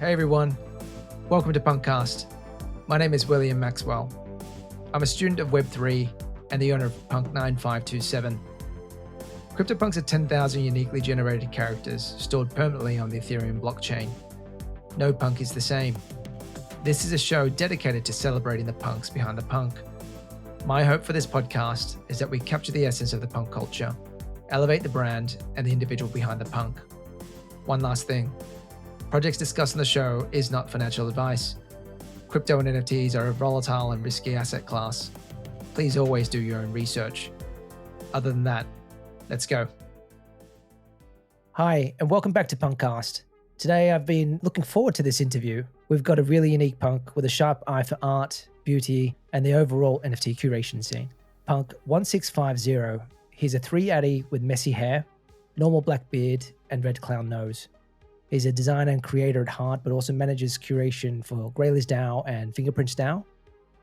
Hey everyone, welcome to PunkCast. My name is William Maxwell. I'm a student of Web3 and the owner of Punk1650. Cryptopunks are 10,000 uniquely generated characters stored permanently on the Ethereum blockchain. No punk is the same. This is a show dedicated to celebrating the punks behind the punk. My hope for this podcast is that we capture the essence of the punk culture, elevate the brand and the individual behind the punk. One last thing. Projects discussed on the show is not financial advice. Crypto and NFTs are a volatile and risky asset class. Please always do your own research. Other than that, let's go. Hi, and welcome back to PunkCast. Today I've been looking forward to this interview. We've got a really unique punk with a sharp eye for art, beauty, and the overall NFT curation scene. Punk1650. He's a 3 Atty with messy hair, normal black beard, and red clown nose. He's a designer and creator at heart, but also manages curation for Grayley's DAO and Fingerprints DAO,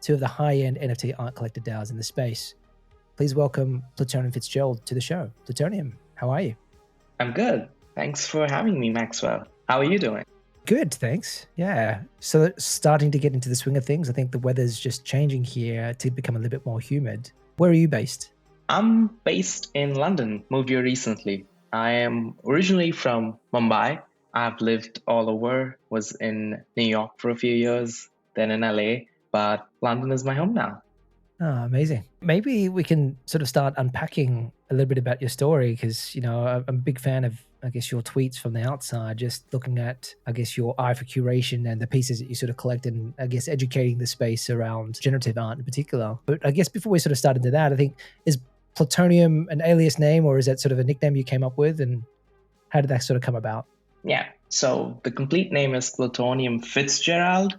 two of the high-end NFT art collector DAOs in the space. Please welcome Plutonium Fitzgerald to the show. Plutonium, how are you? I'm good. Thanks for having me, Maxwell. How are you doing? Good, thanks. Yeah. So starting to get into the swing of things. I think the weather's just changing here to become a little bit more humid. Where are you based? I'm based in London, moved here recently. I am originally from Mumbai. I've lived all over, was in New York for a few years, then in LA, but London is my home now. Oh, amazing. Maybe we can sort of start unpacking a little bit about your story because, I'm a big fan of, your tweets from the outside, just looking at, your eye for curation and the pieces that you sort of collect and, educating the space around generative art in particular. But I guess before we sort of start into that, I think, is Plutonium an alias name or is that sort of a nickname you came up with? And how did that sort of come about? Yeah, so the complete name is Plutonium Fitzgerald.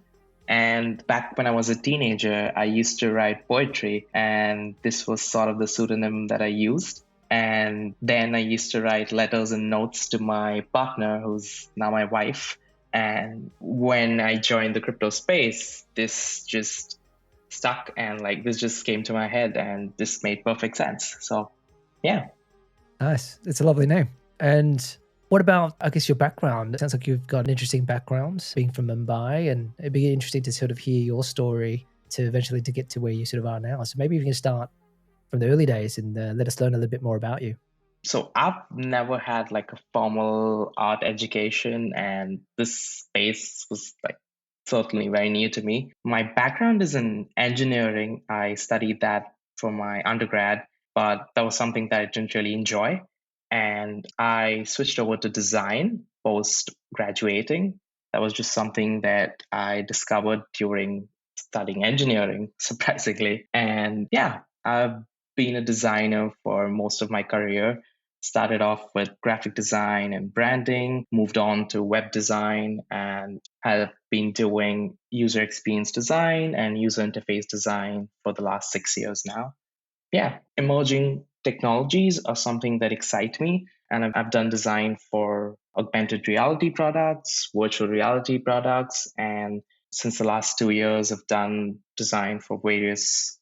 And back when I was a teenager, I used to write poetry, and this was sort of the pseudonym that I used. And then I used to write letters and notes to my partner, who's now my wife. And when I joined the crypto space, this just stuck and this just came to my head and this made perfect sense. So, yeah. Nice. It's a lovely name. And what about, your background? It sounds like you've got an interesting background being from Mumbai, and it'd be interesting to sort of hear your story to eventually to get to where you sort of are now. So maybe we can start from the early days and let us learn a little bit more about you. So I've never had a formal art education, and this space was certainly very new to me. My background is in engineering. I studied that for my undergrad, but that was something that I didn't really enjoy. And I switched over to design post graduating. That was just something that I discovered during studying engineering, surprisingly. And yeah, I've been a designer for most of my career. Started off with graphic design and branding, moved on to web design, and have been doing user experience design and user interface design for the last 6 years now. Yeah, emerging technologies are something that excite me. And I've done design for augmented reality products, virtual reality products. And since the last 2 years, I've done design for various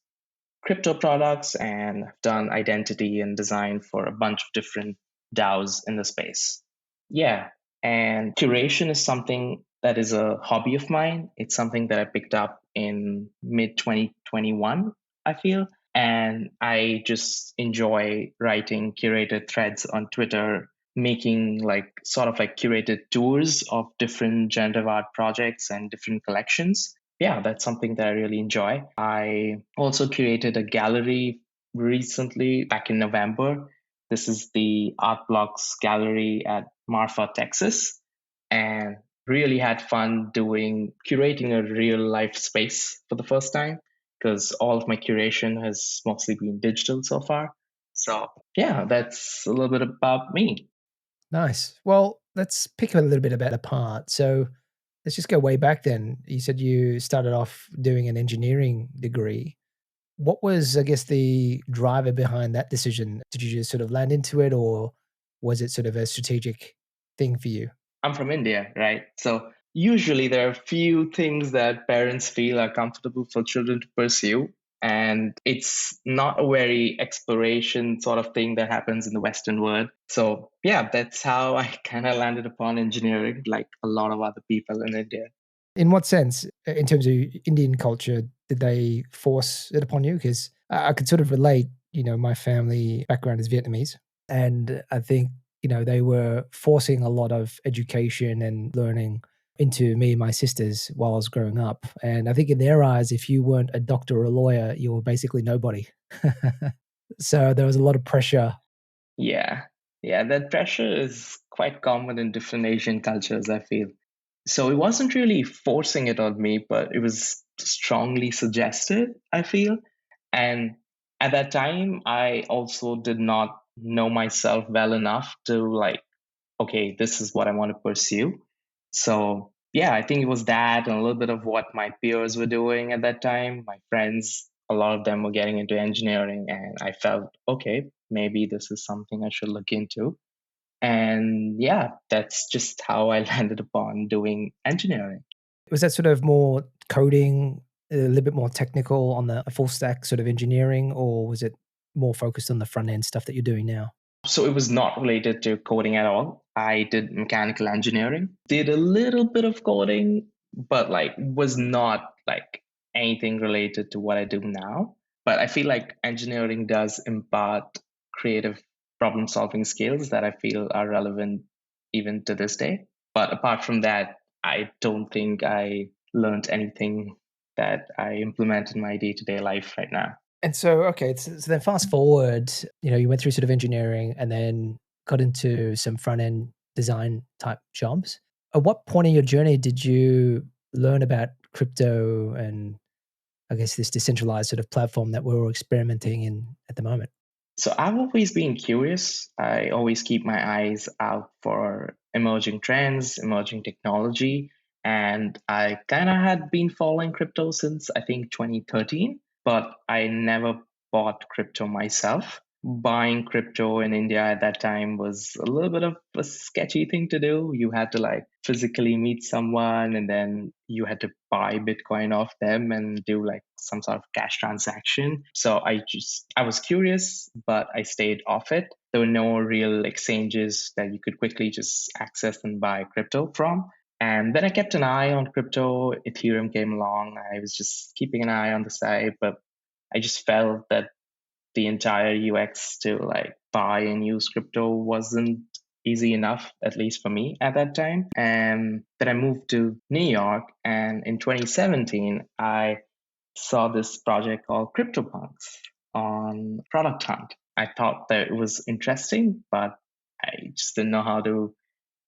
crypto products and I've done identity and design for a bunch of different DAOs in the space. Yeah, and curation is something that is a hobby of mine. It's something that I picked up in mid 2021, I feel. And I just enjoy writing curated threads on Twitter, making curated tours of different generative art projects and different collections. Yeah, that's something that I really enjoy. I also curated a gallery recently back in November. This is the Art Blocks Gallery at Marfa, Texas, and really had fun curating a real life space for the first time, because all of my curation has mostly been digital so far. So yeah, that's a little bit about me. Nice. Well, let's pick a little bit about apart. So let's just go way back then. You said you started off doing an engineering degree. What was, the driver behind that decision? Did you just sort of land into it, or was it sort of a strategic thing for you? I'm from India, right? So usually there are few things that parents feel are comfortable for children to pursue. And it's not a very exploration sort of thing that happens in the Western world. So yeah, that's how I kind of landed upon engineering, like a lot of other people in India. In what sense, in terms of Indian culture, did they force it upon you? Because I could sort of relate, my family background is Vietnamese. And I think, they were forcing a lot of education and learning into me and my sisters while I was growing up. And I think in their eyes, if you weren't a doctor or a lawyer, you were basically nobody. So there was a lot of pressure. Yeah. Yeah, that pressure is quite common in different Asian cultures, I feel. So it wasn't really forcing it on me, but it was strongly suggested, I feel. And at that time, I also did not know myself well enough to like, okay, this is what I want to pursue. So yeah, I think it was that and a little bit of what my peers were doing at that time. My friends, a lot of them were getting into engineering, and I felt, okay, maybe this is something I should look into. And yeah, that's just how I landed upon doing engineering. Was that sort of more coding, a little bit more technical on the full stack sort of engineering, or was it more focused on the front end stuff that you're doing now? So it was not related to coding at all. I did mechanical engineering, did a little bit of coding, but like was not like anything related to what I do now. But I feel like engineering does impart creative problem solving skills that I feel are relevant even to this day. But apart from that, I don't think I learned anything that I implement in my day to day life right now. And so, okay, so then fast forward, you went through sort of engineering and then got into some front end design type jobs. At what point in your journey did you learn about crypto and I guess this decentralized sort of platform that we're all experimenting in at the moment? So I've always been curious. I always keep my eyes out for emerging trends, emerging technology. And I kind of had been following crypto since I think 2013, but I never bought crypto myself. Buying crypto in India at that time was a little bit of a sketchy thing to do. You had to like physically meet someone and then you had to buy Bitcoin off them and do like some sort of cash transaction. So I was curious, but I stayed off it. There were no real exchanges that you could quickly just access and buy crypto from. And then I kept an eye on crypto. Ethereum came along. I was just keeping an eye on the side, but I just felt that the entire UX to like buy and use crypto wasn't easy enough, at least for me at that time. And then I moved to New York, and in 2017, I saw this project called Cryptopunks on Product Hunt. I thought that it was interesting, but I just didn't know how to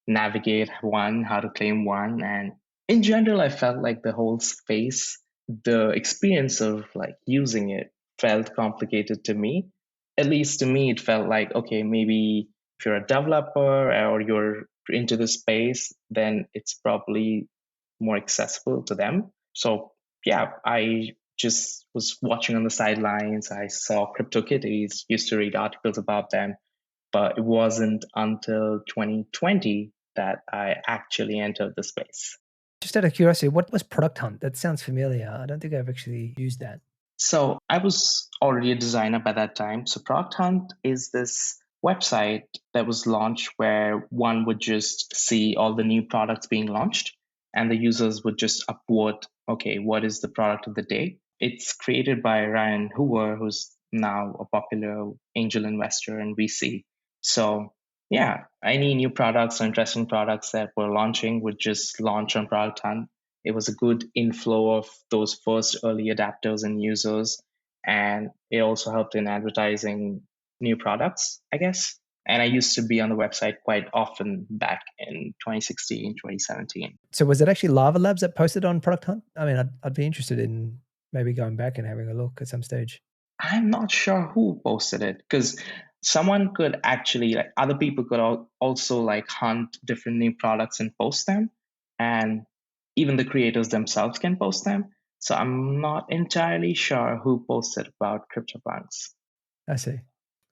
navigate one, how to claim one. And in general, I felt like the whole space, the experience of like using it felt complicated to me. At least to me, it felt like, okay, maybe if you're a developer or you're into the space, then it's probably more accessible to them. So yeah, I just was watching on the sidelines. I saw CryptoKitties, used to read articles about them, but it wasn't until 2020 that I actually entered the space. Just out of curiosity, what was Product Hunt? That sounds familiar. I don't think I've actually used that. So I was already a designer by that time. So Product Hunt is this website that was launched where one would just see all the new products being launched and the users would just upvote, okay, what is the product of the day? It's created by Ryan Hoover, who's now a popular angel investor in VC. So yeah, any new products or interesting products that we're launching would just launch on Product Hunt. It was a good inflow of those first early adapters and users. And it also helped in advertising new products, I guess. And I used to be on the website quite often back in 2016, 2017. So was it actually Lava Labs that posted on Product Hunt? I mean, I'd be interested in maybe going back and having a look at some stage. I'm not sure who posted it because someone could actually, like, other people could also like hunt different new products and post them. And even the creators themselves can post them. So I'm not entirely sure who posted about CryptoPunks. I see.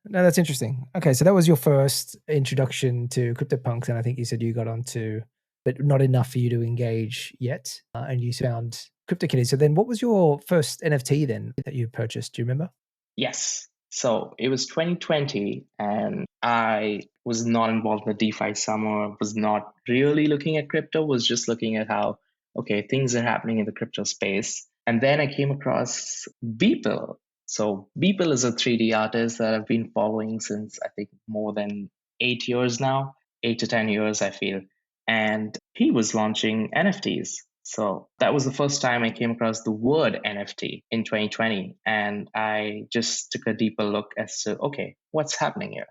No, that's interesting. Okay, so that was your first introduction to CryptoPunks, and I think you said you got onto, but not enough for you to engage yet, and you found CryptoKitties. So then what was your first NFT then that you purchased? Do you remember? Yes. So it was 2020, and I was not involved in the DeFi summer, was not really looking at crypto, was just looking at how, okay, things are happening in the crypto space. And then I came across Beeple. So Beeple is a 3D artist that I've been following since I think more than 8 years now, 8 to 10 years, I feel. And he was launching NFTs. So that was the first time I came across the word NFT in 2020. And I just took a deeper look as to, okay, what's happening here?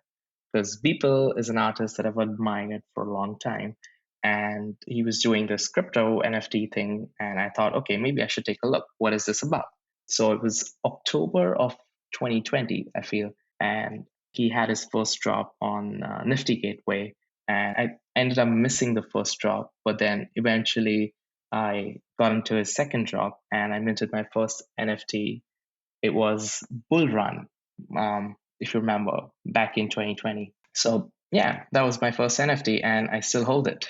Because Beeple is an artist that I've admired for a long time. And he was doing this crypto NFT thing. And I thought, okay, maybe I should take a look. What is this about? So it was October of 2020, I feel. And he had his first drop on Nifty Gateway. And I ended up missing the first drop. But then eventually I got into his second drop and I minted my first NFT. It was Bull Run, if you remember, back in 2020. So yeah, that was my first NFT and I still hold it.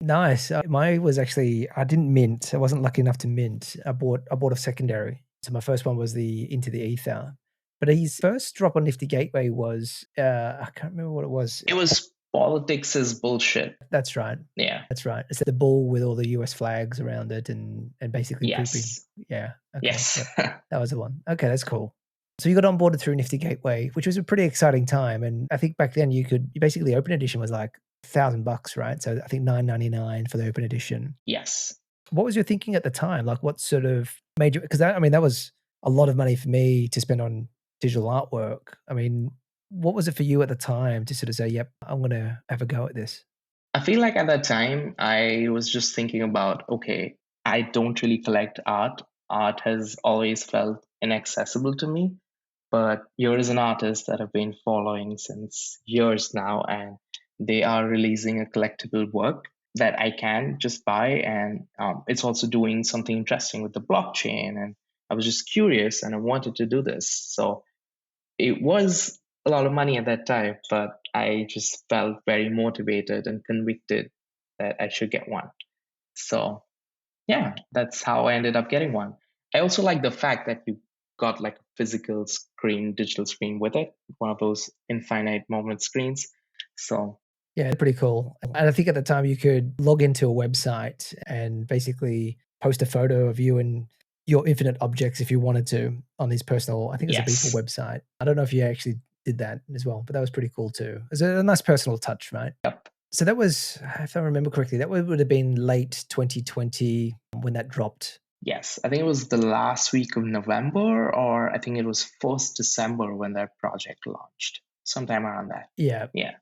Nice. Mine was actually I didn't mint. I wasn't lucky enough to mint. I bought a secondary. So my first one was the Into the Ether. But his first drop on Nifty Gateway was I can't remember what it was. It was politics is bullshit. That's right. Yeah. That's right. It's the bull with all the US flags around it and basically pooping. Yes. Yeah. Okay. Yes. Yep. That was the one. Okay, that's cool. So you got onboarded through Nifty Gateway, which was a pretty exciting time. And I think back then you basically open edition was like $1,000, right? So I think $9.99 for the open edition. Yes. What was your thinking at the time? Like what sort of made you, because that was a lot of money for me to spend on digital artwork. I mean, what was it for you at the time to sort of say, yep, I'm going to have a go at this? I feel like at that time, I was just thinking about, okay, I don't really collect art. Art has always felt inaccessible to me. But here is an artist that I've been following since years now, and they are releasing a collectible work that I can just buy. And it's also doing something interesting with the blockchain. And I was just curious and I wanted to do this. So it was a lot of money at that time, but I just felt very motivated and convicted that I should get one. So yeah, that's how I ended up getting one. I also like the fact that you got like a physical screen, digital screen with it, one of those infinite moment screens. So Yeah, pretty cool. And I think at the time you could log into a website and basically post a photo of you and your infinite objects if you wanted to on his personal, I think it's a Beeple yes, website. I don't know if you actually did that as well, but that was pretty cool too. It's a nice personal touch, right? yep, So that was, if I remember correctly, that would have been late 2020 when that dropped. yes. I think it was the last week of November, or I think it was 1st December when that project launched, sometime around that. Yeah. Yeah,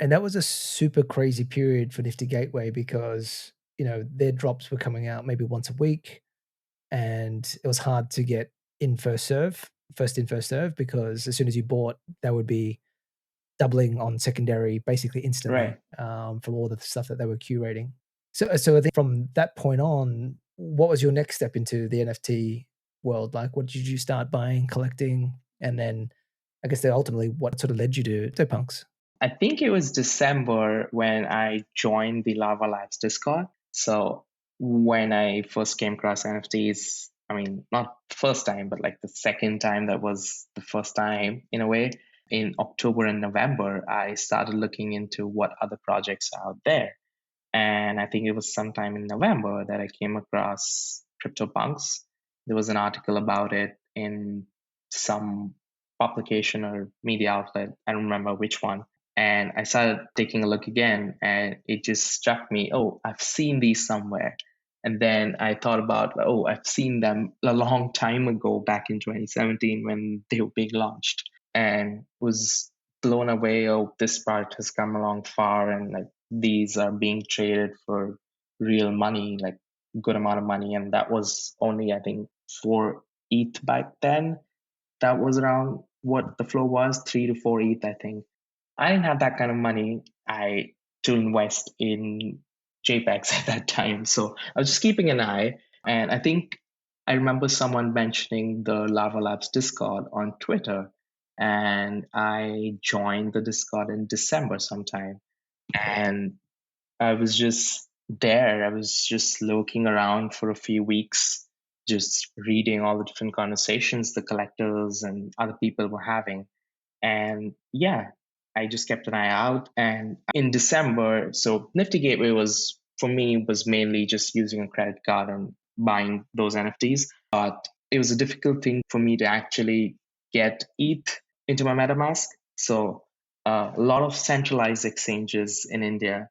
And that was a super crazy period for Nifty Gateway because, their drops were coming out maybe once a week. And it was hard to get in first in first serve, because as soon as you bought, that would be doubling on secondary basically instantly, right. from all the stuff that they were curating. So I think from that point on, what was your next step into the NFT world? Like, what did you start buying, collecting, and then I guess then ultimately, what sort of led you to Punks? I think it was December when I joined the Lava Labs Discord. So when I first came across NFTs, I mean, not first time, but like the second time, that was the first time in a way. In October and November, I started looking into what other projects are out there. And I think it was sometime in November that I came across Cryptopunks. There was an article about it in some publication or media outlet. I don't remember which one. And I started taking a look again, and it just struck me, oh, I've seen these somewhere. And then I thought about, oh, I've seen them a long time ago, back in 2017 when they were being launched, and was blown away. Oh, this part has come along far, and like these are being traded for real money, like good amount of money. And that was only, I think, 4 ETH back then. That was around what the flow was, 3 to 4 ETH, I think. I didn't have that kind of money to invest in JPEGs at that time. So I was just keeping an eye. And I think I remember someone mentioning the Lava Labs Discord on Twitter. And I joined the Discord in December sometime. And I was just there. I was just looking around for a few weeks. just reading all the different conversations the collectors and other people were having. And yeah, I just kept an eye out. And in December, so Nifty Gateway for me, was mainly just using a credit card and buying those NFTs. But it was a difficult thing for me to actually get ETH into my MetaMask. So a lot of centralized exchanges in India.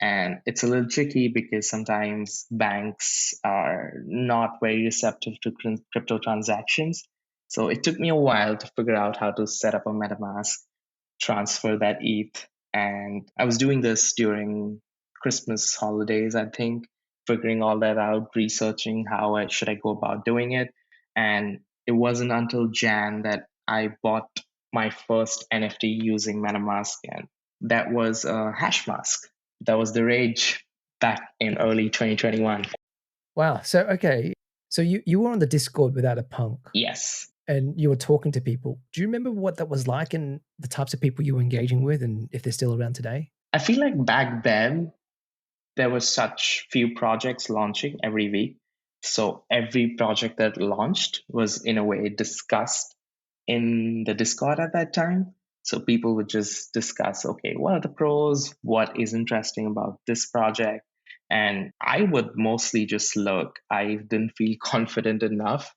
And it's a little tricky because sometimes banks are not very receptive to crypto transactions. So it took me a while to figure out how to set up a MetaMask, transfer that ETH. And I was doing this during Christmas holidays, I think, figuring all that out, researching should I go about doing it. And it wasn't until Jan that I bought my first NFT using MetaMask, and that was a hash mask. That was the rage back in early 2021. Wow. So, okay. So you were on the Discord without a punk. Yes. And you were talking to people. Do you remember what that was like and the types of people you were engaging with and if they're still around today? I feel like back then, there were such few projects launching every week. So every project that launched was in a way discussed in the Discord at that time. So people would just discuss, okay, what are the pros? What is interesting about this project? And I would mostly just lurk. I didn't feel confident enough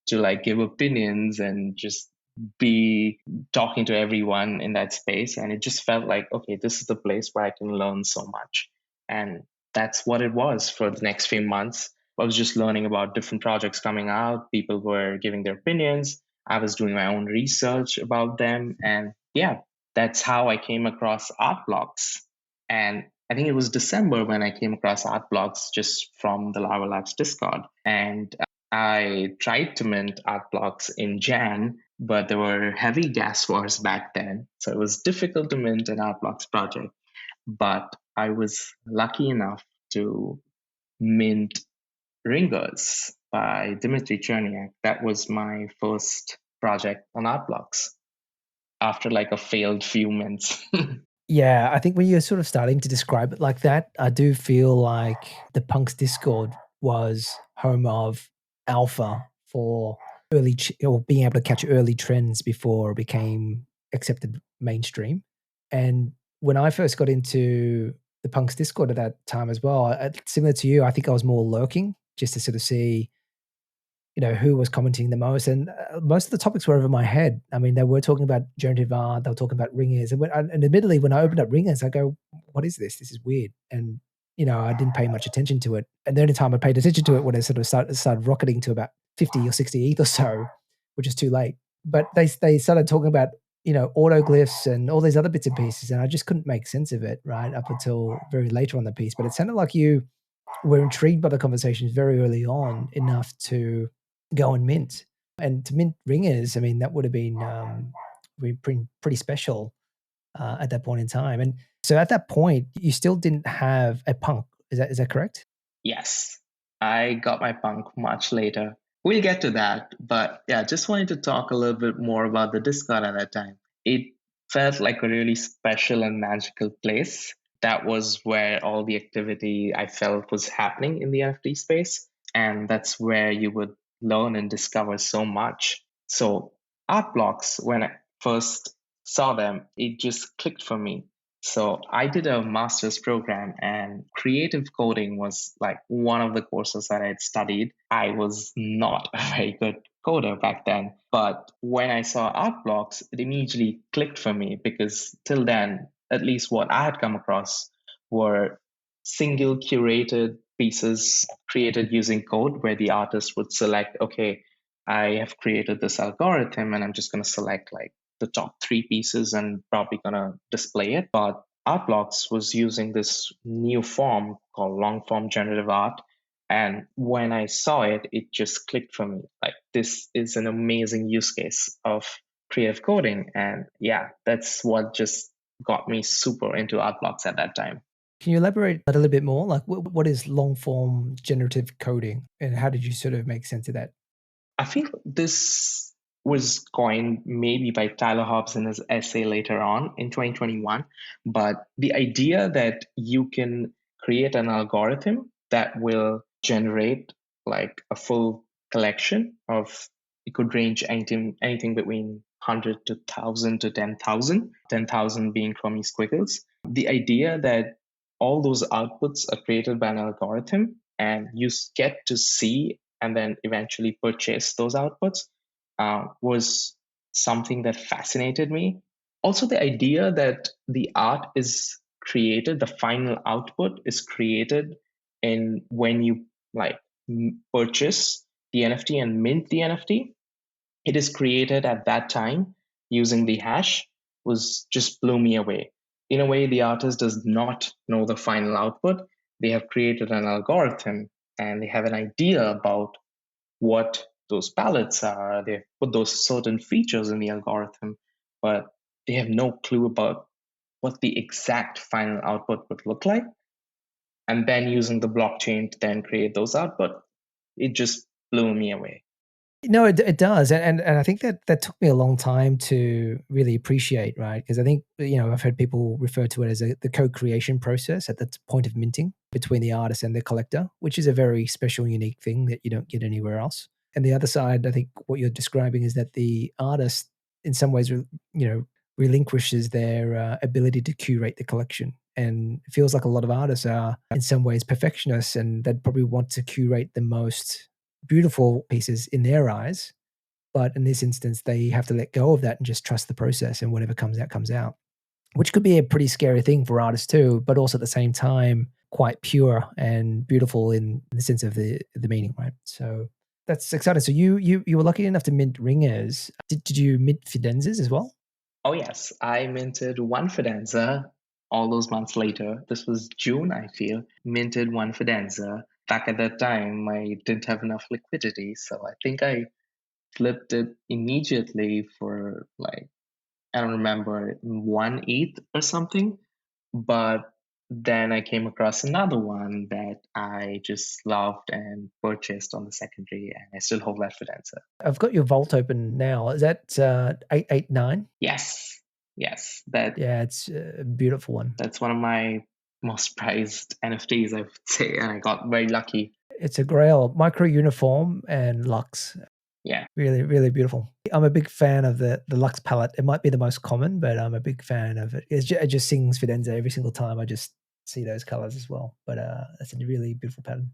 to like give opinions and just be talking to everyone in that space. And it just felt like, okay, this is the place where I can learn so much. And that's what it was for the next few months. I was just learning about different projects coming out. People were giving their opinions. I was doing my own research about them. And yeah, that's how I came across art blocks. And I think it was December when I came across art blocks just from the Lava Labs Discord. And I tried to mint art blocks in Jan, but there were heavy gas wars back then. So it was difficult to mint an art blocks project. But I was lucky enough to mint Ringers by Dmitry Cherniak. That was my first project on art blocks after like a failed few mints. Yeah, I think when you're sort of starting to describe it like that, I do feel like the Punks Discord was home of alpha for or being able to catch early trends before it became accepted mainstream. And when I first got into the Punks Discord at that time as well, similar to you, I think I was more lurking just to sort of see who was commenting the most. And most of the topics were over my head. I mean, they were talking about generative art, they were talking about ringers. And admittedly, when I opened up ringers, I go, what is this? This is weird. And, I didn't pay much attention to it. And the only time I paid attention to it when it sort of started rocketing to about 50 or 60 ETH or so, which is too late. But they started talking about, autoglyphs and all these other bits and pieces. And I just couldn't make sense of it, right, up until very later on the piece. But it sounded like you were intrigued by the conversations very early on enough to go and mint. And to mint ringers, I mean, that would have been pretty special at that point in time. And so at that point, you still didn't have a punk. Is that correct? Yes, I got my punk much later. We'll get to that. But yeah, just wanted to talk a little bit more about the Discord at that time. It felt like a really special and magical place. That was where all the activity I felt was happening in the NFT space. And that's where you would learn and discover so much. So, art blocks, when I first saw them, it just clicked for me. So I did a master's program, and creative coding was like one of the courses that I had studied. I was not a very good coder back then, but when I saw art blocks, it immediately clicked for me because till then, at least what I had come across were single curated pieces created using code where the artist would select, okay, I have created this algorithm and I'm just going to select like the top three pieces and probably gonna display it. But Art Blocks was using this new form called long form generative art. And when I saw it, it just clicked for me. Like, this is an amazing use case of creative coding. And yeah, that's what just got me super into Art Blocks at that time. Can you elaborate a little bit more? Like, what is long form generative coding and how did you sort of make sense of that? I think this was coined maybe by Tyler Hobbs in his essay later on in 2021. But the idea that you can create an algorithm that will generate like a full collection of, it could range anything between 100 to 1,000 to 10,000, 10,000 being crummy squiggles. The idea that all those outputs are created by an algorithm and you get to see and then eventually purchase those outputs was something that fascinated me. Also, the idea that the art is created, the final output is created in when you like purchase the NFT and mint the NFT. It is created at that time using the hash was just blew me away. In a way, the artist does not know the final output. They have created an algorithm and they have an idea about what those palettes are. They've put those certain features in the algorithm, but they have no clue about what the exact final output would look like. And then using the blockchain to then create those output, it just blew me away. No, it does, and I think that took me a long time to really appreciate, right? Because I think, I've heard people refer to it as the co-creation process at the point of minting between the artist and the collector, which is a very special, unique thing that you don't get anywhere else. And the other side, I think what you're describing is that the artist, in some ways, relinquishes their ability to curate the collection. And it feels like a lot of artists are, in some ways, perfectionists, and they'd probably want to curate the most beautiful pieces in their eyes. But in this instance, they have to let go of that and just trust the process, and whatever comes out, comes out, which could be a pretty scary thing for artists too, but also at the same time, quite pure and beautiful in the sense of the meaning, right? So that's exciting. So you were lucky enough to mint ringers. Did you mint fidenzas as well? Oh, yes, I minted one Fidenza all those months later. This was June, I feel. Minted one Fidenza. Back at that time, I didn't have enough liquidity, so I think I flipped it immediately for like, I don't remember, 1/8 or something. But then I came across another one that I just loved and purchased on the secondary, and I still hold that Fidenza. I've got your vault open now. Is that 889? Yes, yes, Yeah, it's a beautiful one. that's one of my most prized NFTs, I would say, and I got very lucky. It's a grail, micro uniform and Lux. Yeah. Really, really beautiful. I'm a big fan of the Lux palette. It might be the most common, but I'm a big fan of it. It just sings Fidenza every single time. I just see those colors as well. But it's a really beautiful pattern.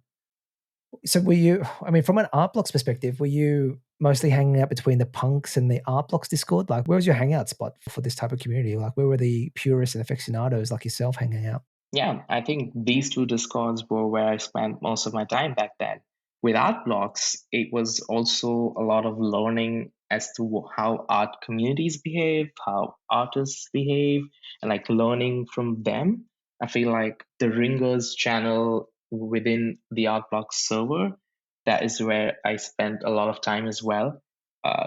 So from an art blocks perspective, were you mostly hanging out between the punks and the art blocks Discord? Like, where was your hangout spot for this type of community? Like, where were the purists and aficionados like yourself hanging out? Yeah, I think these two Discords were where I spent most of my time back then. With art blocks, it was also a lot of learning as to how art communities behave, how artists behave, and like learning from them. I feel like the Ringers channel within the art blocks server, that is where I spent a lot of time as well,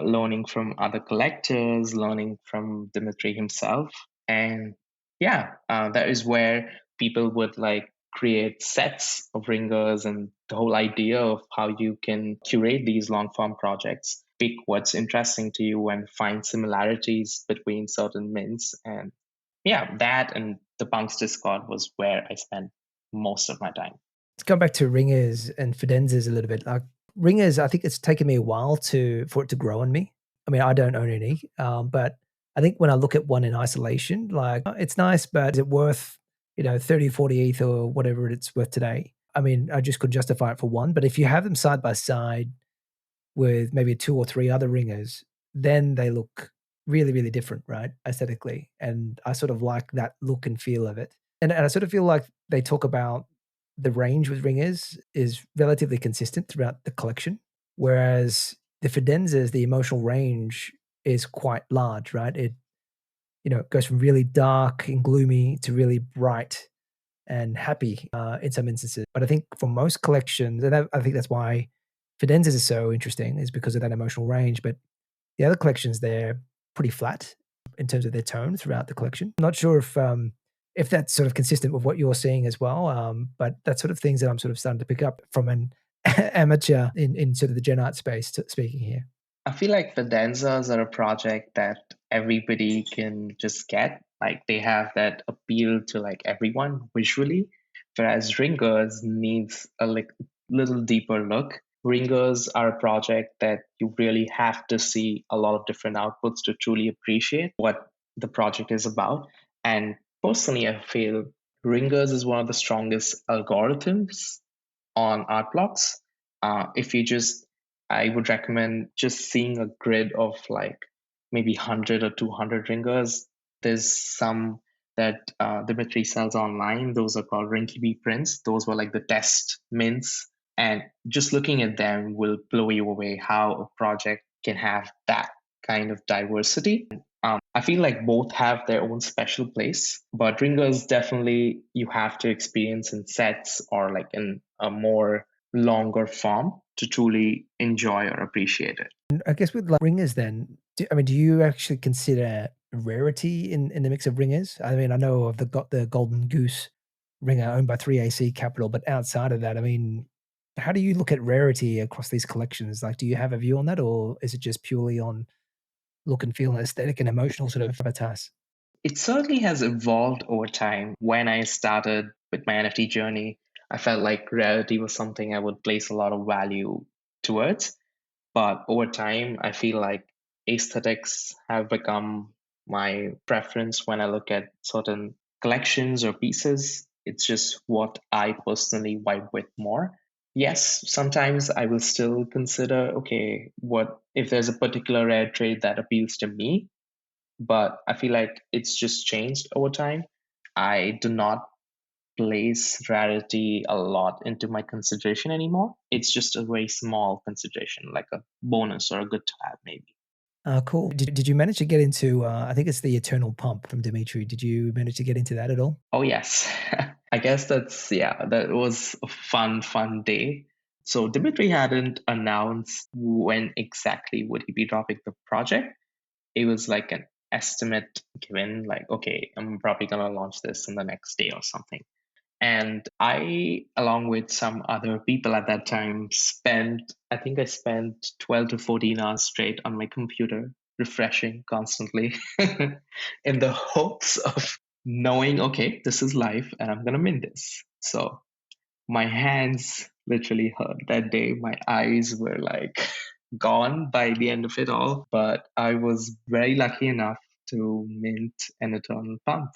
learning from other collectors, learning from Dimitri himself. And yeah, that is where people would like create sets of ringers, and the whole idea of how you can curate these long form projects, pick what's interesting to you and find similarities between certain mints. And yeah, that and the Punks Discord was where I spent most of my time. Let's go back to ringers and fidenzas a little bit. Like ringers, I think it's taken me a while for it to grow on me. I mean, I don't own any, but I think when I look at one in isolation, like it's nice, but is it worth 30, 40 ETH or whatever it's worth today? I mean, I just couldn't justify it for one. But if you have them side by side with maybe 2 or 3 other ringers, then they look really, really different, right? Aesthetically. And I sort of like that look and feel of it. And I sort of feel like they talk about the range with ringers is relatively consistent throughout the collection, whereas the fidenzas, the emotional range is quite large, right? It goes from really dark and gloomy to really bright and happy in some instances. But I think for most collections, and I think that's why fidenzas are so interesting, is because of that emotional range. But the other collections, they're pretty flat in terms of their tone throughout the collection. I'm not sure if that's sort of consistent with what you're seeing as well. But that's sort of things that I'm sort of starting to pick up from an amateur in sort of the gen art space, speaking here. I feel like Fidenzas are a project that everybody can just get. Like they have that appeal to like everyone visually, whereas Ringers needs a like little deeper look. Ringers are a project that you really have to see a lot of different outputs to truly appreciate what the project is about. And personally, I feel Ringers is one of the strongest algorithms on art blocks. If you just, I would recommend just seeing a grid of like maybe 100 or 200 ringers. There's some that Dimitri sells online. Those are called Rinky prints. Those were like the test mints. And just looking at them will blow you away how a project can have that kind of diversity. I feel like both have their own special place, but ringers definitely you have to experience in sets or like in a more longer form to truly enjoy or appreciate it. And I guess with like ringers, then, do you actually consider rarity in the mix of ringers? I mean, I know of the Golden Goose ringer owned by 3AC Capital, but outside of that, I mean, how do you look at rarity across these collections? Like, do you have a view on that, or is it just purely on look and feel and aesthetic and emotional sort of gravitas? It certainly has evolved over time. When I started with my NFT journey, I felt like rarity was something I would place a lot of value towards. But over time, I feel like aesthetics have become my preference when I look at certain collections or pieces. It's just what I personally vibe with more. Yes, sometimes I will still consider, okay, what if there's a particular rare trade that appeals to me, but I feel like it's just changed over time. I do not place rarity a lot into my consideration anymore. It's just a very small consideration, like a bonus or a good to have, maybe. Cool. Did you manage to get into, I think it's the Eternal Pump from Dimitri. Did you manage to get into that at all? Oh, yes. I guess that was a fun day. So Dimitri hadn't announced when exactly would he be dropping the project. It was like an estimate given, like, okay, I'm probably gonna launch this in the next day or something. And I, along with some other people at that time, I spent 12 to 14 hours straight on my computer, refreshing constantly in the hopes of knowing, okay, this is life and I'm going to mint this. So my hands literally hurt that day. My eyes were like gone by the end of it all. But I was very lucky enough to mint an Eternal Pump.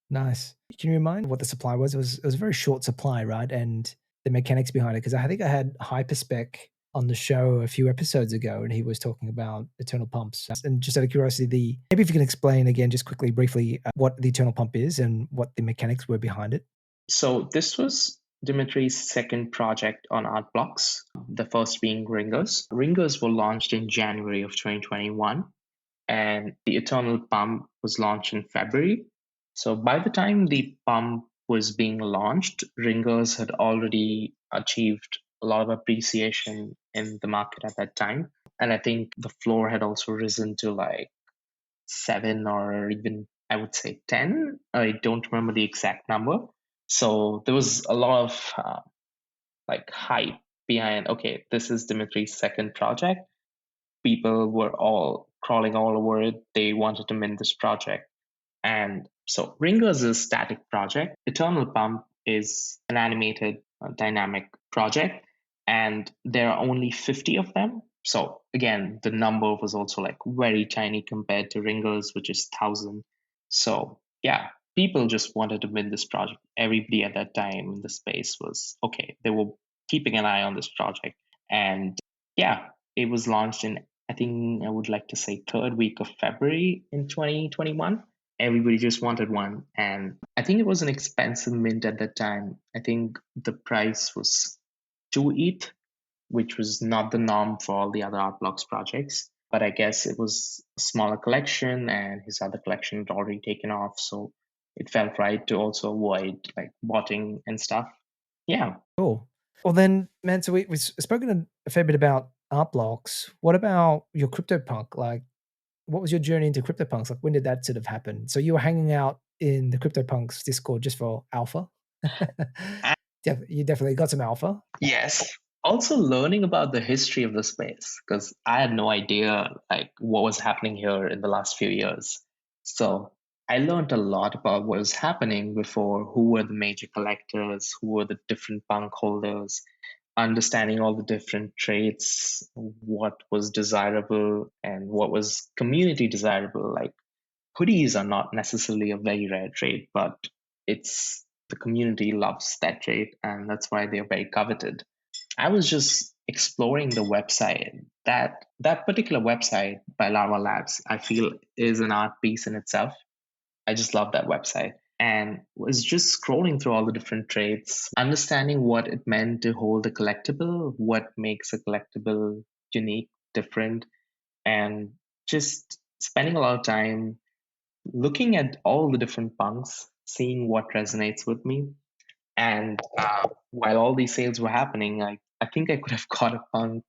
Nice. Can you remind what the supply was? It was a very short supply, right? And the mechanics behind it. Because I think I had Hyperspec on the show a few episodes ago, and he was talking about Eternal Pumps. And just out of curiosity, maybe if you can explain again, just quickly, briefly, what the Eternal Pump is and what the mechanics were behind it. So this was Dimitri's second project on Art Blocks, the first being Ringers. Ringers were launched in January of 2021, and the Eternal Pump was launched in February. So by the time the pump was being launched, Ringers had already achieved a lot of appreciation in the market at that time. And I think the floor had also risen to like 7 or even I would say 10. I don't remember the exact number. So there was a lot of like hype behind, okay, this is Dimitri's second project. People were all crawling all over it. They wanted to mint this project. And so Ringers is a static project. Eternal Pump is an animated dynamic project. And there are only 50 of them. So again, the number was also like very tiny compared to Ringers, which is 1,000. So yeah, people just wanted to mint this project. Everybody at that time in the space was okay. They were keeping an eye on this project. And yeah, it was launched in, I think I would like to say, third week of February in 2021. Everybody just wanted one. And I think it was an expensive mint at that time. I think the price was 2 ETH, which was not the norm for all the other Art Blocks projects. But I guess it was a smaller collection and his other collection had already taken off. So it felt right to also avoid like botting and stuff. Yeah. Cool. Well, then, man, so we've spoken a fair bit about art blocks. What about your CryptoPunk? Like, what was your journey into CryptoPunks? Like, when did that sort of happen? So you were hanging out in the CryptoPunks Discord just for alpha? You definitely got some alpha. Yes. Also learning about the history of the space because I had no idea like what was happening here in the last few years. So I learned a lot about what was happening before, who were the major collectors, who were the different punk holders. understanding all the different traits, what was desirable and what was community desirable. Like hoodies are not necessarily a very rare trait, but it's the community loves that trait, and that's why they're very coveted. I was just exploring the website. That particular website by Larva Labs, I feel, is an art piece in itself. I just love that website and was just scrolling through all the different traits, understanding what it meant to hold a collectible, what makes a collectible unique, different, and just spending a lot of time looking at all the different punks, seeing what resonates with me. And while all these sales were happening, I think I could have got a punk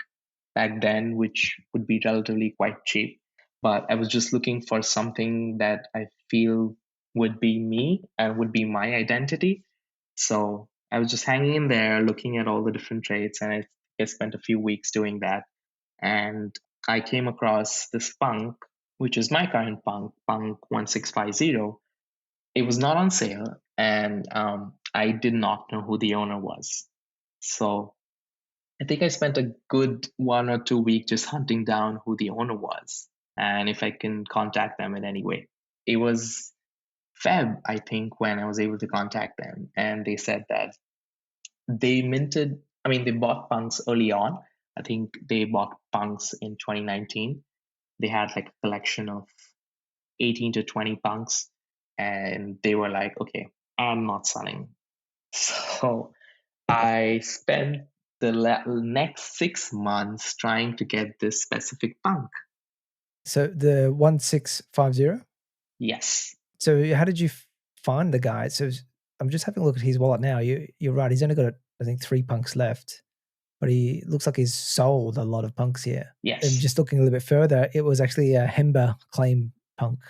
back then, which would be relatively quite cheap. But I was just looking for something that I feel would be me and would be my identity. So I was just hanging in there, looking at all the different traits, and I spent a few weeks doing that. And I came across this punk, which is my current punk, Punk1650. It was not on sale, and I did not know who the owner was. So I think I spent a good 1 or 2 weeks just hunting down who the owner was and if I can contact them in any way. It was Feb, I think, when I was able to contact them. And they said that they bought punks early on. I think they bought punks in 2019. They had like a collection of 18 to 20 punks. And they were like, okay, I'm not selling. So I spent the next 6 months trying to get this specific punk. So the 1650? Yes. So how did you find the guy? So I'm just having a look at his wallet now. You're right. He's only got, I think, 3 punks left, but he looks like he's sold a lot of punks here. Yes. And just looking a little bit further, it was actually a Hemba claim punk.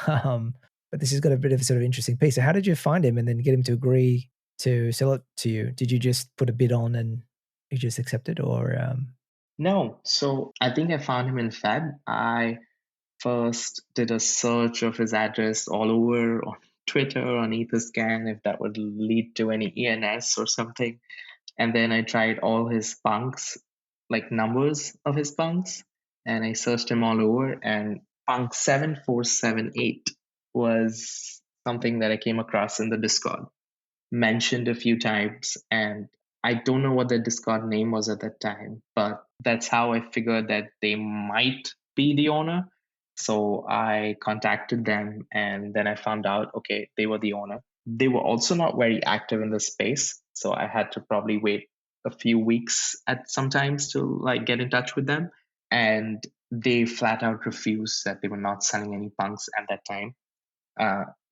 But this has got a bit of a sort of interesting piece. So how did you find him and then get him to agree to sell it to you? Did you just put a bid on and he just accepted, or? No. So I think I found him in Feb. I first did a search of his address all over on Twitter, on Etherscan, if that would lead to any ENS or something. And then I tried all his punks, like numbers of his punks, and I searched him all over. And punk 7478 was something that I came across in the Discord, mentioned a few times. And I don't know what the Discord name was at that time, but that's how I figured that they might be the owner. So I contacted them and then I found out, okay, they were the owner. They were also not very active in the space. So I had to probably wait a few weeks at sometimes to like get in touch with them. And they flat out refused that they were not selling any punks at that time.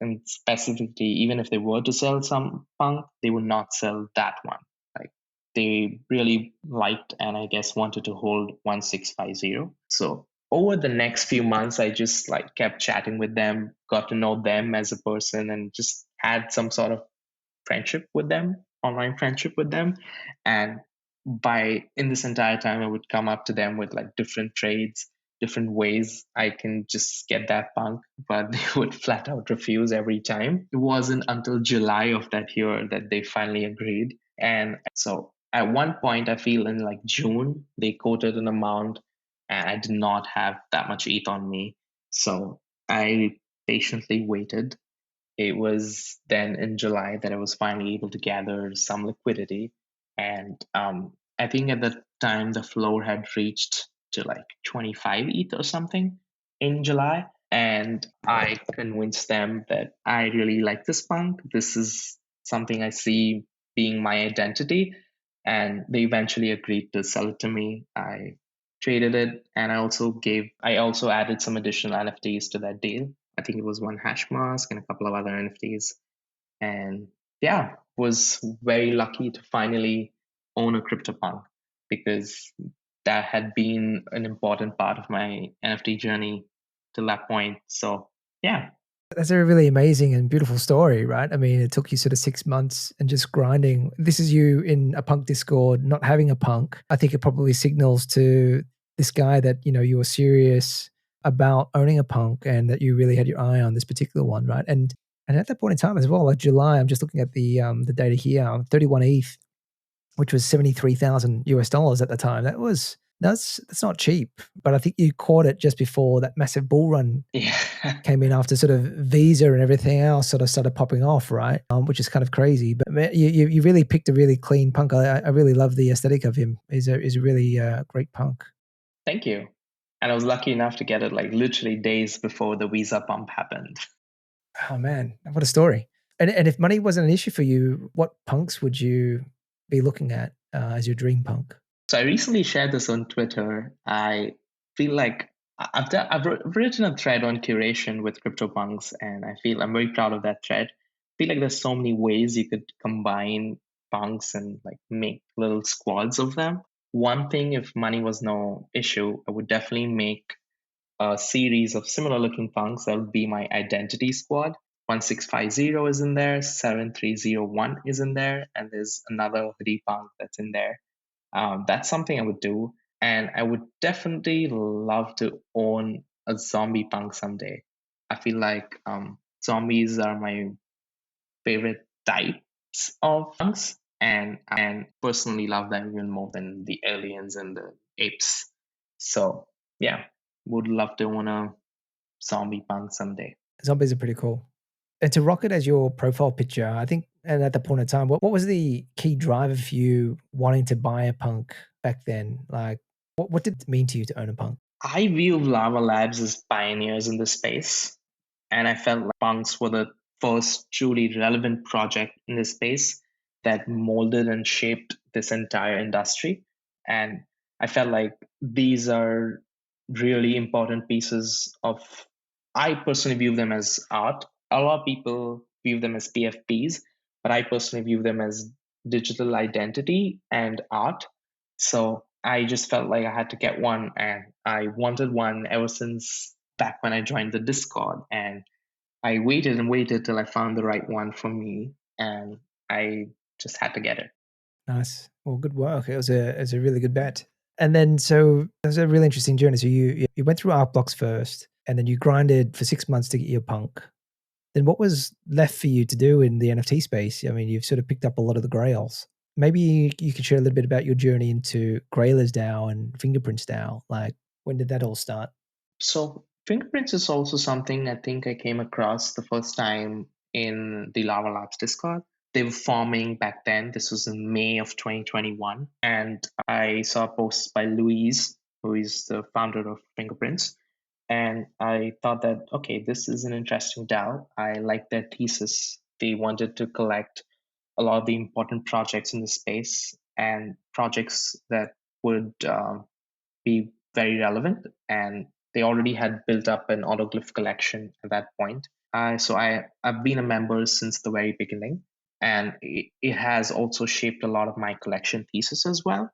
And specifically, even if they were to sell some punk, they would not sell that one. Like they really liked and I guess wanted to hold 1650. So over the next few months, I just like kept chatting with them, got to know them as a person, and just had some sort of friendship with them, online friendship with them. And by in this entire time, I would come up to them with like different trades, different ways I can just get that punk, but they would flat out refuse every time. It wasn't until July of that year that they finally agreed. And so at one point, I feel in like June, they quoted an amount and I did not have that much ETH on me. So I patiently waited. It was then in July that I was finally able to gather some liquidity. And I think at the time the floor had reached to like 25 ETH or something in July. And I convinced them that I really like this punk. This is something I see being my identity. And they eventually agreed to sell it to me. I traded it and I also added some additional NFTs to that deal. I think it was one hash mask and a couple of other NFTs. And yeah, was very lucky to finally own a CryptoPunk because that had been an important part of my NFT journey till that point. So yeah. That's a really amazing and beautiful story, right? I mean, it took you sort of 6 months and just grinding. This is you in a punk Discord, not having a punk. I think it probably signals to this guy that, you know, you were serious about owning a punk and that you really had your eye on this particular one, right? And at that point in time as well, like July, I'm just looking at the data here, 31 ETH. which was 73,000 US dollars at the time. That's not cheap. But I think you caught it just before that massive bull run Yeah. came in, after sort of Visa and everything else sort of started popping off, right? Which is kind of crazy. But man, you really picked a really clean punk. I really love the aesthetic of him. He's a really great punk. Thank you. And I was lucky enough to get it like literally days before the Visa pump happened. Oh man, what a story! And if money wasn't an issue for you, what punks would you be looking at as your dream punk? So I recently shared this on Twitter. I feel like I've written a thread on curation with Cryptopunks, and I feel I'm very proud of that thread. I feel like there's so many ways you could combine punks and like make little squads of them. One thing, if money was no issue, I would definitely make a series of similar looking punks. That would be my identity squad. 1650 is in there, 7301 is in there, and there's another hoodie punk that's in there. That's something I would do. And I would definitely love to own a zombie punk someday. I feel like zombies are my favorite types of punks, and personally love them even more than the aliens and the apes. So yeah, would love to own a zombie punk someday. Zombies are pretty cool. And to rock it as your profile picture, I think, and at that point in time, what was the key driver for you wanting to buy a punk back then? Like, what did it mean to you to own a punk? I view Lava Labs as pioneers in this space, and I felt like punks were the first truly relevant project in this space that molded and shaped this entire industry. And I felt like these are really important pieces of, I personally view them as art. A lot of people view them as PFPs, but I personally view them as digital identity and art. So I just felt like I had to get one, and I wanted one ever since back when I joined the Discord. And I waited and waited till I found the right one for me, and I just had to get it. Nice. Well, good work. It was a really good bet. And then so it was a really interesting journey. So you went through art blocks first, and then you grinded for 6 months to get your punk. Then what was left for you to do in the NFT space? I mean, you've sort of picked up a lot of the grails. Maybe you could share a little bit about your journey into Grailers DAO and Fingerprints DAO. Like, when did that all start? So fingerprints is also something I think I came across the first time in the Lava Labs Discord. They were forming back then. This was in May of 2021. And I saw posts by Louise, who is the founder of Fingerprints. And I thought that, okay, this is an interesting DAO. I like their thesis. They wanted to collect a lot of the important projects in the space and projects that would be very relevant. And they already had built up an autoglyph collection at that point. I've been a member since the very beginning, and it has also shaped a lot of my collection thesis as well.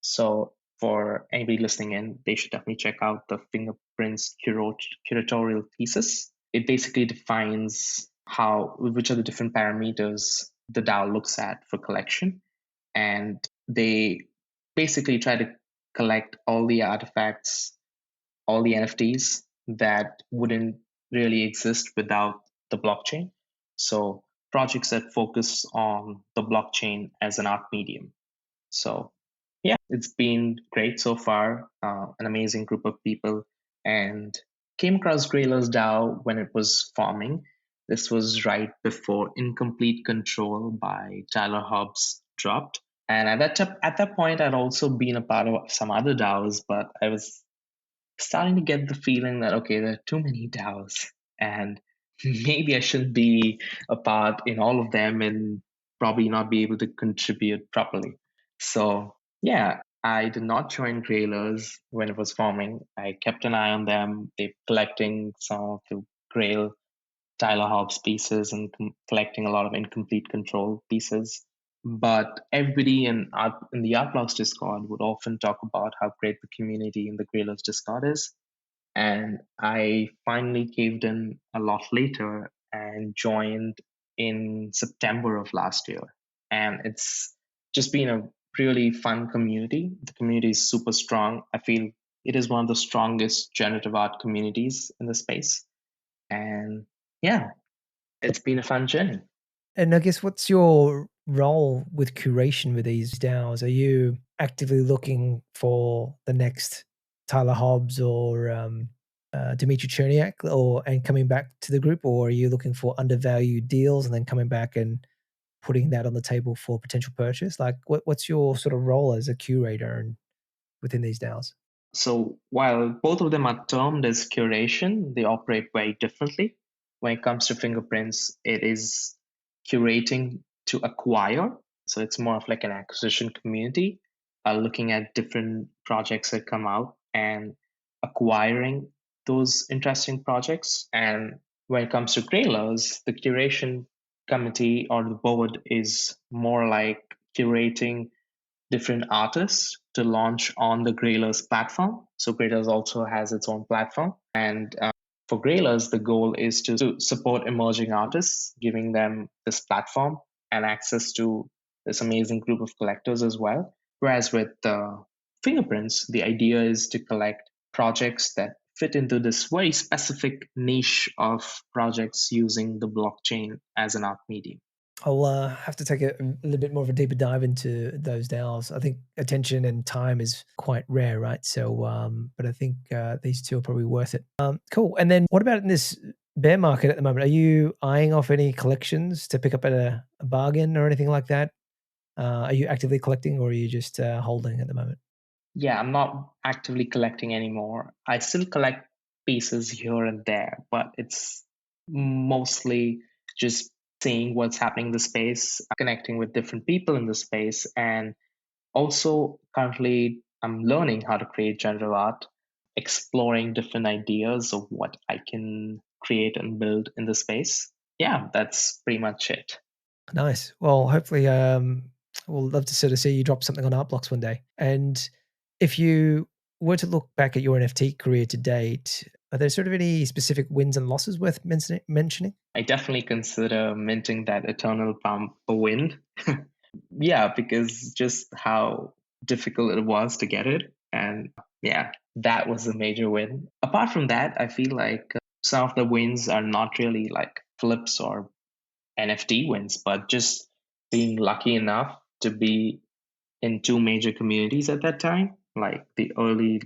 So for anybody listening in, they should definitely check out the Fingerprints curatorial thesis. It basically defines which are the different parameters the DAO looks at for collection, and they basically try to collect all the artifacts, all the NFTs that wouldn't really exist without the blockchain. So projects that focus on the blockchain as an art medium. So yeah, it's been great so far. An amazing group of people, and came across Grailers DAO when it was forming. This was right before Incomplete Control by Tyler Hobbs dropped. And at that point, I'd also been a part of some other DAOs, but I was starting to get the feeling that, okay, there are too many DAOs, and maybe I shouldn't be a part in all of them and probably not be able to contribute properly. So yeah, I did not join Grailers when it was forming. I kept an eye on them. They're collecting some of the Grail Tyler Hobbs pieces and collecting a lot of incomplete control pieces. But everybody in the Art Blocks Discord would often talk about how great the community in the Grailers Discord is. And I finally caved in a lot later and joined in September of last year. And it's just been a really fun community. The community is super strong. I feel it is one of the strongest generative art communities in the space. And yeah, it's been a fun journey. And I guess what's your role with curation with these DAOs? Are you actively looking for the next Tyler Hobbs or Dmitry Cherniak, and coming back to the group, or are you looking for undervalued deals and then coming back and putting that on the table for potential purchase? Like, what's your sort of role as a curator and within these DAOs? So while both of them are termed as curation, they operate very differently. When it comes to fingerprints, it is curating to acquire. So it's more of like an acquisition community, looking at different projects that come out and acquiring those interesting projects. And when it comes to Grailers, the curation committee or the board is more like curating different artists to launch on the Grailers platform. So Grailers also has its own platform. And for Grailers, the goal is to support emerging artists, giving them this platform and access to this amazing group of collectors as well. Whereas with Fingerprints, the idea is to collect projects that fit into this very specific niche of projects using the blockchain as an art medium. I'll have to take a little bit more of a deeper dive into those DAOs. I think attention and time is quite rare, right? So, but I think these two are probably worth it. Cool. And then what about in this bear market at the moment? Are you eyeing off any collections to pick up at a bargain or anything like that? Are you actively collecting or are you just holding at the moment? Yeah, I'm not actively collecting anymore. I still collect pieces here and there, but it's mostly just seeing what's happening in the space, connecting with different people in the space, and also currently I'm learning how to create general art, exploring different ideas of what I can create and build in the space. Yeah, that's pretty much it. Nice. Well, hopefully, we'll love to sort of see you drop something on Art Blocks one day. And if you were to look back at your NFT career to date, are there sort of any specific wins and losses worth mentioning? I definitely consider minting that Eternal Pump a win. Yeah, because just how difficult it was to get it. And yeah, that was a major win. Apart from that, I feel like some of the wins are not really like flips or NFT wins, but just being lucky enough to be in two major communities at that time, like the early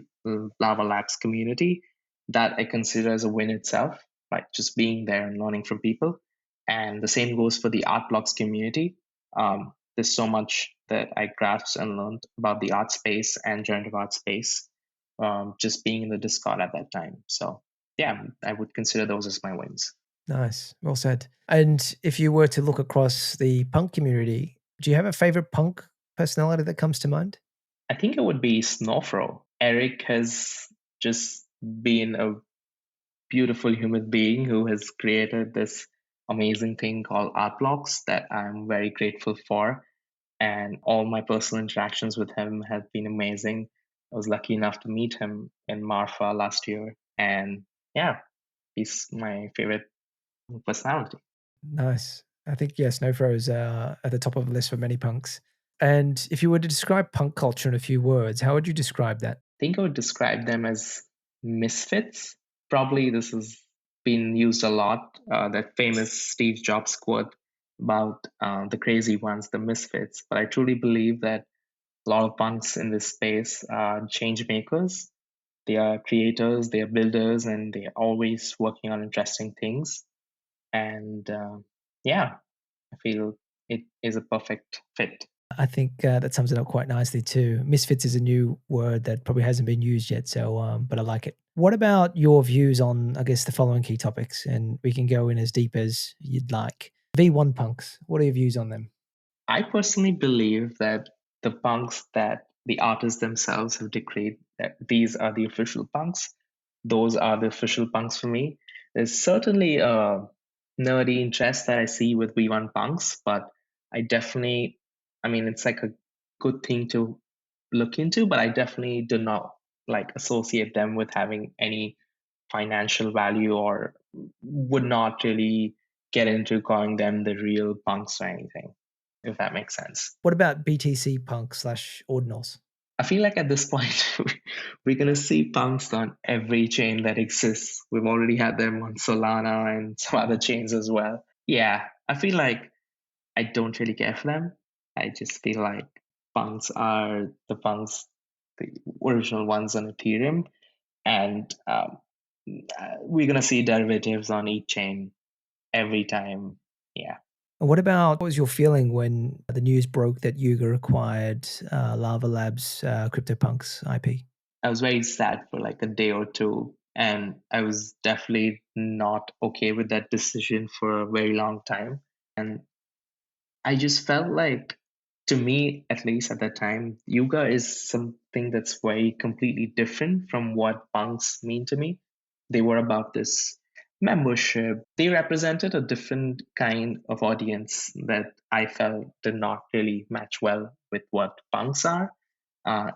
Lava Labs community, that I consider as a win itself, like just being there and learning from people. And the same goes for the Art Blocks community. There's so much that I grasped and learned about the art space and generative art space, just being in the Discord at that time. So yeah, I would consider those as my wins. Nice. Well said. And if you were to look across the punk community, do you have a favorite punk personality that comes to mind? I think it would be Snowfro. Eric has just been a beautiful human being who has created this amazing thing called art blocks that I'm very grateful for. And all my personal interactions with him have been amazing. I was lucky enough to meet him in Marfa last year. And yeah, he's my favorite personality. Nice. I think, yeah, Snowfro is at the top of the list for many punks. And if you were to describe punk culture in a few words, how would you describe that? Think I would describe them as misfits. Probably this has been used a lot. That famous Steve Jobs quote about the crazy ones, the misfits. But I truly believe that a lot of punks in this space are change makers. They are creators, they are builders, and they are always working on interesting things. And yeah, I feel it is a perfect fit. I think that sums it up quite nicely too. Misfits is a new word that probably hasn't been used yet, so but I like it. What about your views on, I guess, the following key topics? And we can go in as deep as you'd like. V1 punks. What are your views on them? I personally believe that the punks that the artists themselves have decreed that these are the official punks, those are the official punks for me. There's certainly a nerdy interest that I see with V1 punks, but I definitely, I mean, it's like a good thing to look into, but I definitely do not like associate them with having any financial value or would not really get into calling them the real punks or anything, if that makes sense. What about BTC punk slash ordinals? I feel like at this point, we're going to see punks on every chain that exists. We've already had them on Solana and some other chains as well. Yeah, I feel like I don't really care for them. I just feel like punks are the original ones on Ethereum, and we're gonna see derivatives on each chain every time. Yeah. And what was your feeling when the news broke that Yuga acquired Lava Labs CryptoPunks IP? I was very sad for like a day or two, and I was definitely not okay with that decision for a very long time. And I just felt like, to me, at least at that time, Yuga is something that's very completely different from what punks mean to me. They were about this membership. They represented a different kind of audience that I felt did not really match well with what punks are.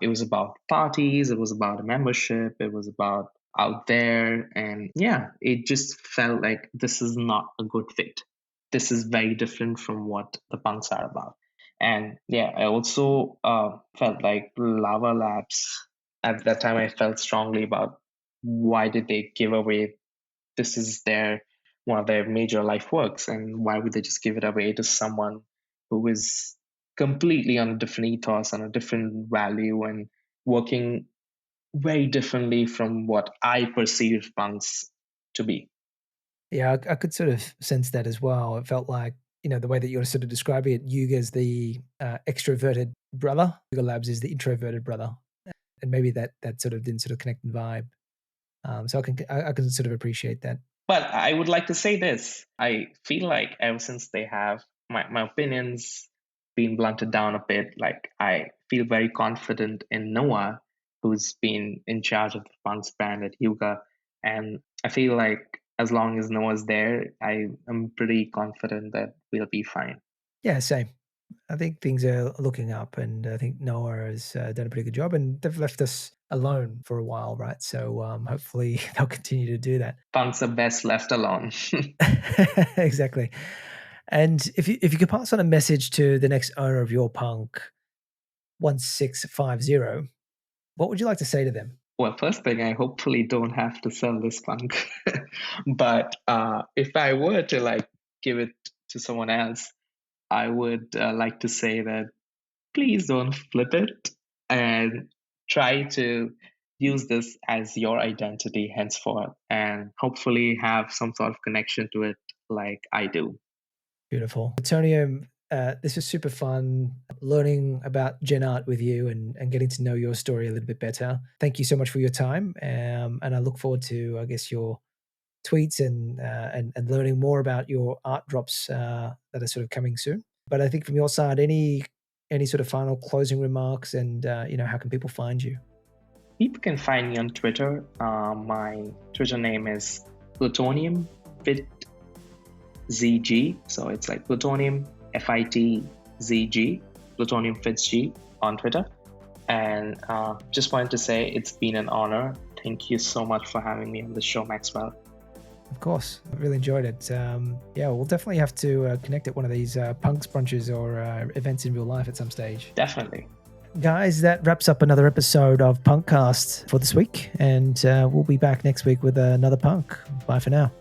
It was about parties, it was about a membership, it was about out there. And yeah, it just felt like this is not a good fit. This is very different from what the punks are about. And yeah, I also felt like Lava Labs, at that time, I felt strongly about why did they give away, this is their one of their major life works, and why would they just give it away to someone who is completely on a different ethos, on a different value, and working very differently from what I perceive punks to be. Yeah, I could sort of sense that as well. It felt like, the way that you're sort of describing it, Yuga's the extroverted brother, Yuga Labs is the introverted brother. And maybe that sort of didn't sort of connect and vibe. So I can sort of appreciate that. But I would like to say this. I feel like ever since they have my opinions been blunted down a bit, like I feel very confident in Noah, who's been in charge of the punks band at Yuga. And I feel like as long as Noah's there, I am pretty confident that we'll be fine. Yeah, same. I think things are looking up, and I think Noah has done a pretty good job, and they've left us alone for a while, right? So hopefully they'll continue to do that. Punks are best left alone. Exactly. And if you could pass on a message to the next owner of your punk 1650, what would you like to say to them? Well, first thing, I hopefully don't have to sell this punk. But if I were to like give it to someone else, I would like to say that please don't flip it, and try to use this as your identity henceforth, and hopefully have some sort of connection to it like I do. Beautiful. Plutonium, this was super fun learning about Gen Art with you, and getting to know your story a little bit better. Thank you so much for your time. And I look forward to, I guess, your tweets and learning more about your art drops that are sort of coming soon. But I think from your side, any sort of final closing remarks, and how can people find you? People can find me on Twitter. My Twitter name is Plutonium Fit ZG. So it's like Plutonium FITZG, Plutonium Fits G on Twitter. And just wanted to say it's been an honor. Thank you so much for having me on the show, Maxwell. Of course, I really enjoyed it. Yeah, we'll definitely have to connect at one of these punks brunches or events in real life at some stage. Definitely. Guys, that wraps up another episode of PunkCast for this week, and we'll be back next week with another punk. Bye for now.